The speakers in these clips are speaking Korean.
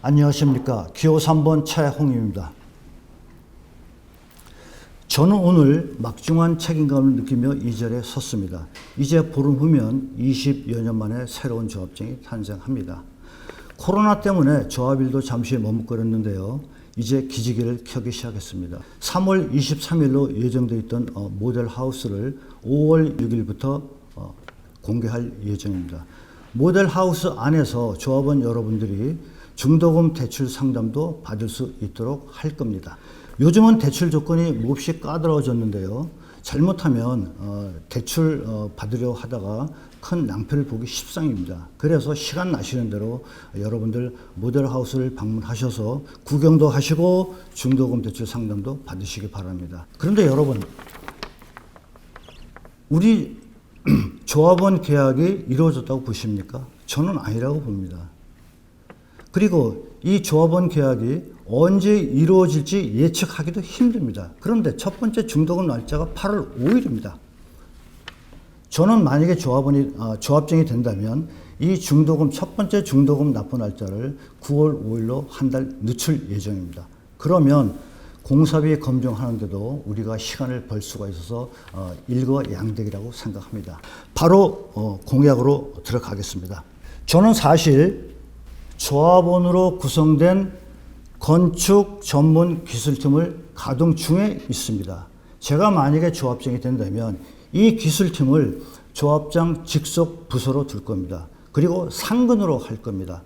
안녕하십니까. 기호 3번 최홍임입니다. 저는 오늘 막중한 책임감을 느끼며 이 자리에 섰습니다. 이제 보름 후면 20여 년 만에 새로운 조합장이 탄생합니다. 코로나 때문에 조합일도 잠시 머뭇거렸는데요. 이제 기지개를 켜기 시작했습니다. 3월 23일로 예정되어 있던 모델하우스를 5월 6일부터 공개할 예정입니다. 모델하우스 안에서 조합원 여러분들이 중도금 대출 상담도 받을 수 있도록 할 겁니다. 요즘은 대출 조건이 몹시 까다로워졌는데요. 잘못하면 대출 받으려 하다가 큰 낭패를 보기 십상입니다. 그래서 시간 나시는 대로 여러분들 모델하우스를 방문하셔서 구경도 하시고 중도금 대출 상담도 받으시기 바랍니다. 그런데 여러분, 우리 조합원 계약이 이루어졌다고 보십니까? 저는 아니라고 봅니다. 그리고 이 조합원 계약이 언제 이루어질지 예측하기도 힘듭니다. 그런데 첫 번째 중도금 날짜가 8월 5일입니다. 저는 만약에 조합장이 된다면 이 중도금, 첫 번째 중도금 납부 날짜를 9월 5일로 한 달 늦출 예정입니다. 그러면 공사비 검증하는데도 우리가 시간을 벌 수가 있어서 일거양득이라고 생각합니다. 바로 공약으로 들어가겠습니다. 저는 사실 조합원으로 구성된 건축 전문 기술팀을 가동 중에 있습니다. 제가 만약에 조합장이 된다면 이 기술팀을 조합장 직속 부서로 둘 겁니다. 그리고 상근으로 할 겁니다.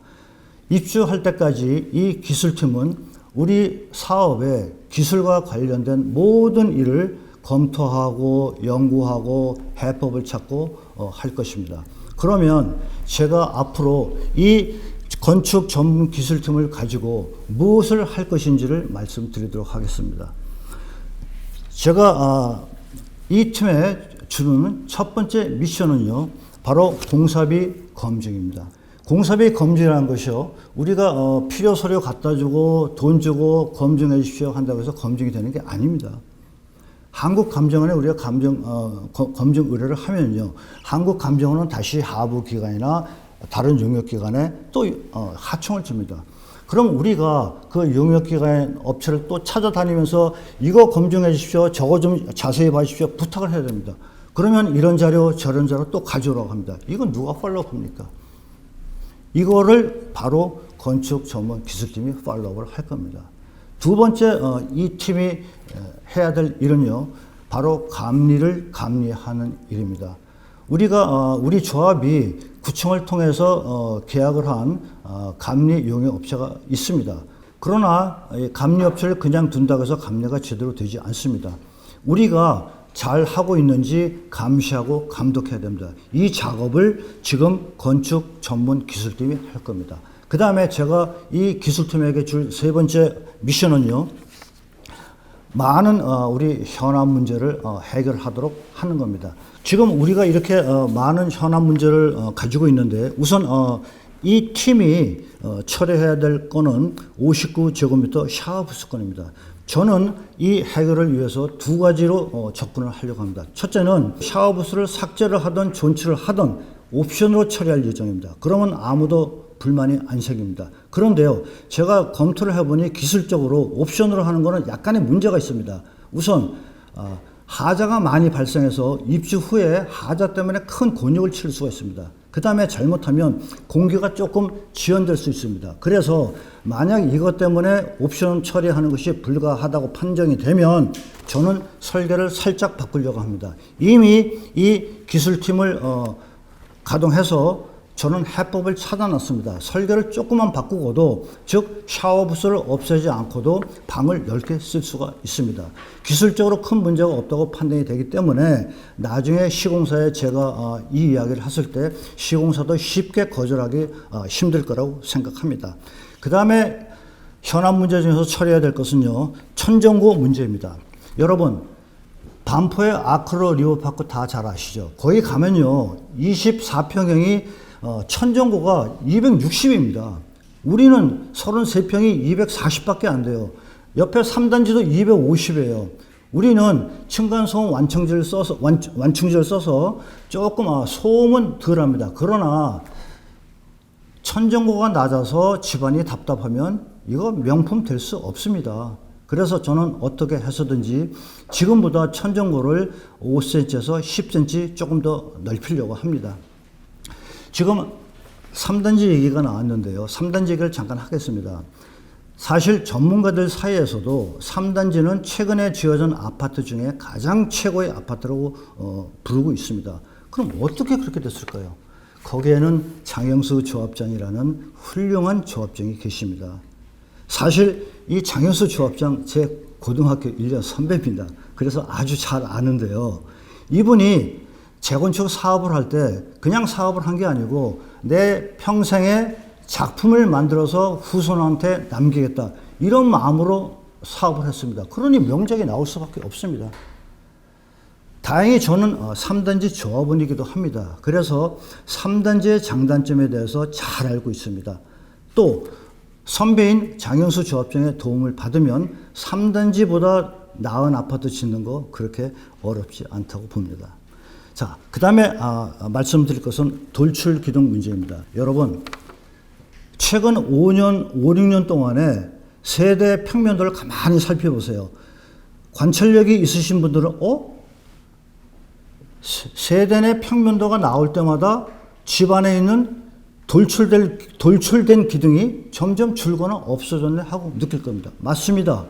입주할 때까지 이 기술팀은 우리 사업의 기술과 관련된 모든 일을 검토하고 연구하고 해법을 찾고 할 것입니다. 그러면 제가 앞으로 이 건축 전문 기술팀을 가지고 무엇을 할 것인지를 말씀드리도록 하겠습니다. 제가 이 팀에 주는 첫 번째 미션은요, 바로 공사비 검증입니다. 공사비 검증이라는 것이요, 우리가 필요 서류 갖다 주고 돈 주고 검증해 주십시오 한다고 해서 검증이 되는 게 아닙니다. 한국감정원에 우리가 검증 의뢰를 하면요, 한국감정원은 다시 하부기관이나 다른 용역기관에 또 하청을 줍니다. 그럼 우리가 그 용역기관 업체를 또 찾아다니면서 이거 검증해 주십시오, 저거 좀 자세히 봐주십시오 부탁을 해야 됩니다. 그러면 이런 자료 저런 자료 또 가져오라고 합니다. 이건 누가 팔로우합니까? 이거를 바로 건축 전문 기술팀이 팔로우를 할 겁니다. 두 번째 이 팀이 해야 될 일은요, 바로 감리를 감리하는 일입니다. 우리 조합이 구청을 통해서 계약을 한 감리 용역 업체가 있습니다. 그러나 감리 업체를 그냥 둔다고 해서 감리가 제대로 되지 않습니다. 우리가 잘 하고 있는지 감시하고 감독해야 됩니다. 이 작업을 지금 건축 전문 기술팀이 할 겁니다. 그 다음에 제가 이 기술팀에게 줄 세 번째 미션은요, 많은 우리 현안 문제를 해결하도록 하는 겁니다. 지금 우리가 이렇게 많은 현안 문제를 가지고 있는데, 우선 이 팀이 처리해야 될 거는 59제곱미터 샤워부스 건입니다. 저는 이 해결을 위해서 두 가지로 접근을 하려고 합니다. 첫째는 샤워부스를 삭제를 하든 존치를 하든 옵션으로 처리할 예정입니다. 그러면 아무도 불만이 안 생깁니다. 그런데요, 제가 검토를 해보니 기술적으로 옵션으로 하는 거는 약간의 문제가 있습니다. 우선 하자가 많이 발생해서 입주 후에 하자 때문에 큰 곤욕을 치를 수가 있습니다. 그 다음에 잘못하면 공기가 조금 지연될 수 있습니다. 그래서 만약 이것 때문에 옵션 처리하는 것이 불가하다고 판정이 되면 저는 설계를 살짝 바꾸려고 합니다. 이미 이 기술팀을 가동해서 저는 해법을 찾아놨습니다. 설계를 조금만 바꾸고도, 즉 샤워부스를 없애지 않고도 방을 넓게 쓸 수가 있습니다. 기술적으로 큰 문제가 없다고 판단이 되기 때문에 나중에 시공사에 제가 이 이야기를 했을 때 시공사도 쉽게 거절하기 힘들 거라고 생각합니다. 그 다음에 현안 문제 중에서 처리해야 될 것은요, 천정고 문제입니다. 여러분, 반포의 아크로 리버파크 다 잘 아시죠? 거기 가면요, 24평형이 천정고가 260입니다. 우리는 33평이 240밖에 안 돼요. 옆에 3단지도 250이에요. 우리는 층간소음 완충제를 써서 조금 소음은 덜 합니다. 그러나 천정고가 낮아서 집안이 답답하면 이거 명품 될 수 없습니다. 그래서 저는 어떻게 해서든지 지금보다 천정고를 5cm에서 10cm 조금 더 넓히려고 합니다. 지금 3단지 얘기가 나왔는데요. 3단지 얘기를 잠깐 하겠습니다. 사실 전문가들 사이에서도 3단지는 최근에 지어진 아파트 중에 가장 최고의 아파트라고 부르고 있습니다. 그럼 어떻게 그렇게 됐을까요? 거기에는 장영수 조합장이라는 훌륭한 조합장이 계십니다. 사실 이 장영수 조합장 제 고등학교 1년 선배입니다. 그래서 아주 잘 아는데요. 이분이 재건축 사업을 할 때 그냥 사업을 한 게 아니고 내 평생에 작품을 만들어서 후손한테 남기겠다. 이런 마음으로 사업을 했습니다. 그러니 명작이 나올 수밖에 없습니다. 다행히 저는 3단지 조합원이기도 합니다. 그래서 3단지의 장단점에 대해서 잘 알고 있습니다. 또 선배인 장영수 조합장의 도움을 받으면 3단지보다 나은 아파트 짓는 거 그렇게 어렵지 않다고 봅니다. 자, 그 다음에 말씀드릴 것은 돌출 기둥 문제입니다. 여러분, 최근 5년, 5, 6년 동안에 세대 평면도를 가만히 살펴보세요. 관찰력이 있으신 분들은 세대 내 평면도가 나올 때마다 집 안에 있는 돌출된 기둥이 점점 줄거나 없어졌네 하고 느낄 겁니다. 맞습니다.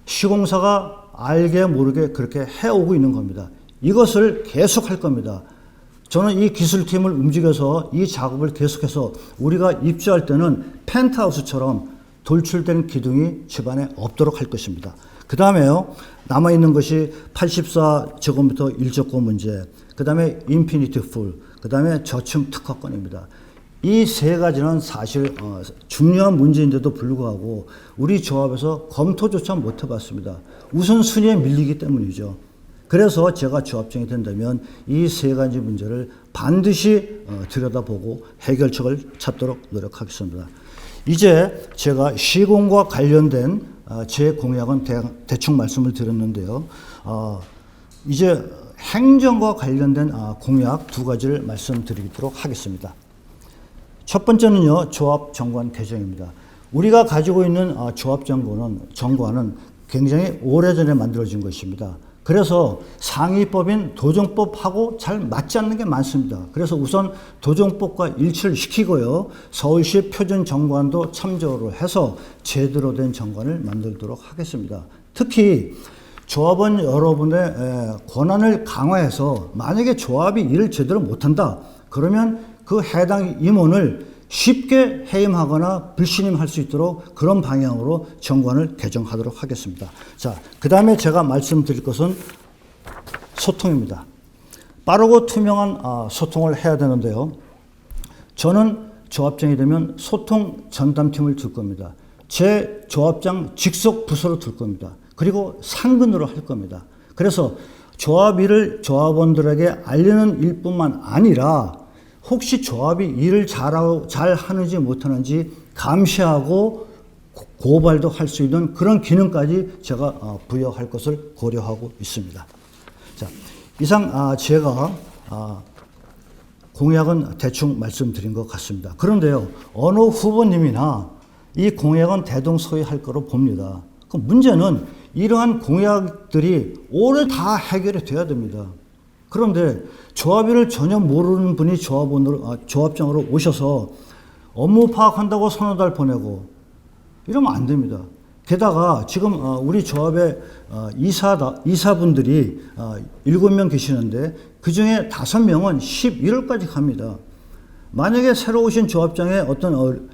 시공사가 알게 모르게 그렇게 해오고 있는 겁니다. 이것을 계속 할 겁니다. 저는 이 기술팀을 움직여서 이 작업을 계속해서 우리가 입주할 때는 펜트하우스처럼 돌출된 기둥이 집안에 없도록 할 것입니다. 그 다음에요, 남아있는 것이 84제곱미터 1조건 문제, 그 다음에 인피니티 풀, 그 다음에 저층 특화건입니다. 이 세 가지는 사실 중요한 문제인데도 불구하고 우리 조합에서 검토조차 못 해봤습니다. 우선순위에 밀리기 때문이죠. 그래서 제가 조합장이 된다면 이 세 가지 문제를 반드시 들여다보고 해결책을 찾도록 노력하겠습니다. 이제 제가 시공과 관련된 제 공약은 대충 말씀을 드렸는데요. 이제 행정과 관련된 공약 두 가지를 말씀드리도록 하겠습니다. 첫 번째는요, 조합 정관 개정입니다. 우리가 가지고 있는 조합 정관은 굉장히 오래전에 만들어진 것입니다. 그래서 상위법인 도정법하고 잘 맞지 않는 게 많습니다. 그래서 우선 도정법과 일치를 시키고요, 서울시 표준 정관도 참조를 해서 제대로 된 정관을 만들도록 하겠습니다. 특히 조합원 여러분의 권한을 강화해서 만약에 조합이 일을 제대로 못한다 그러면 그 해당 임원을 쉽게 해임하거나 불신임할 수 있도록 그런 방향으로 정관을 개정하도록 하겠습니다. 자, 그 다음에 제가 말씀드릴 것은 소통입니다. 빠르고 투명한 소통을 해야 되는데요. 저는 조합장이 되면 소통 전담팀을 둘 겁니다. 제 조합장 직속 부서로 둘 겁니다. 그리고 상근으로 할 겁니다. 그래서 조합 일을 조합원들에게 알리는 일뿐만 아니라 혹시 조합이 일을 잘 하는지 못하는지 감시하고 고발도 할 수 있는 그런 기능까지 제가 부여할 것을 고려하고 있습니다. 자, 이상 제가 공약은 대충 말씀드린 것 같습니다. 그런데요, 어느 후보님이나 이 공약은 대동소이할 거로 봅니다. 그 문제는 이러한 공약들이 올해 다 해결이 돼야 됩니다. 그런데 조합일을 전혀 모르는 분이 조합장으로 오셔서 업무 파악한다고 서너 달 보내고 이러면 안 됩니다. 게다가 지금 우리 조합의 이사분들이 7명 계시는데 그중에 5명은 11월까지 갑니다. 만약에 새로 오신 조합장에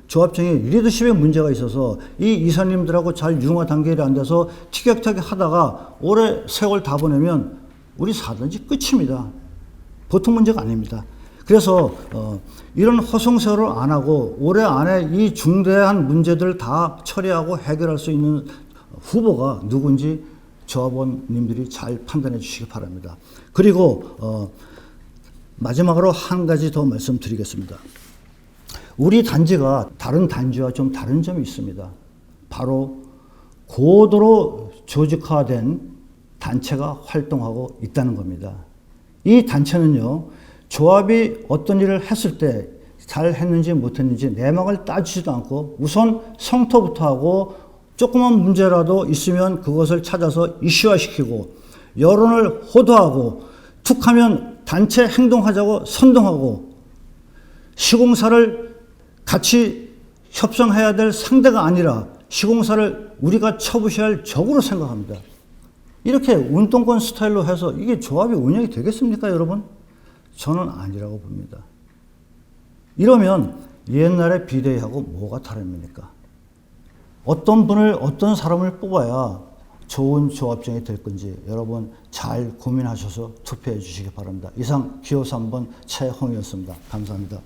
조합장이 리더십에 문제가 있어서 이 이사님들하고 잘 융화 단결이 안 돼서 티격태격 하다가 올해 세월 다 보내면 우리 4단지 끝입니다. 보통 문제가 아닙니다. 그래서 이런 허송세월을 안 하고 올해 안에 이 중대한 문제들 다 처리하고 해결할 수 있는 후보가 누군지 조합원님들이 잘 판단해 주시기 바랍니다. 그리고 마지막으로 한 가지 더 말씀드리겠습니다. 우리 단지가 다른 단지와 좀 다른 점이 있습니다. 바로 고도로 조직화된 단체가 활동하고 있다는 겁니다. 이 단체는요, 조합이 어떤 일을 했을 때 잘 했는지 못했는지 내막을 따지지도 않고 우선 성토부터 하고 조그만 문제라도 있으면 그것을 찾아서 이슈화시키고 여론을 호도하고 툭하면 단체 행동하자고 선동하고 시공사를 같이 협상해야 될 상대가 아니라 시공사를 우리가 쳐부셔야 할 적으로 생각합니다. 이렇게 운동권 스타일로 해서 이게 조합이 운영이 되겠습니까, 여러분? 저는 아니라고 봅니다. 이러면 옛날의 비대위하고 뭐가 다릅니까? 어떤 분을, 어떤 사람을 뽑아야 좋은 조합장이 될 건지 여러분 잘 고민하셔서 투표해 주시기 바랍니다. 이상 기호 3번 최홍이었습니다. 감사합니다.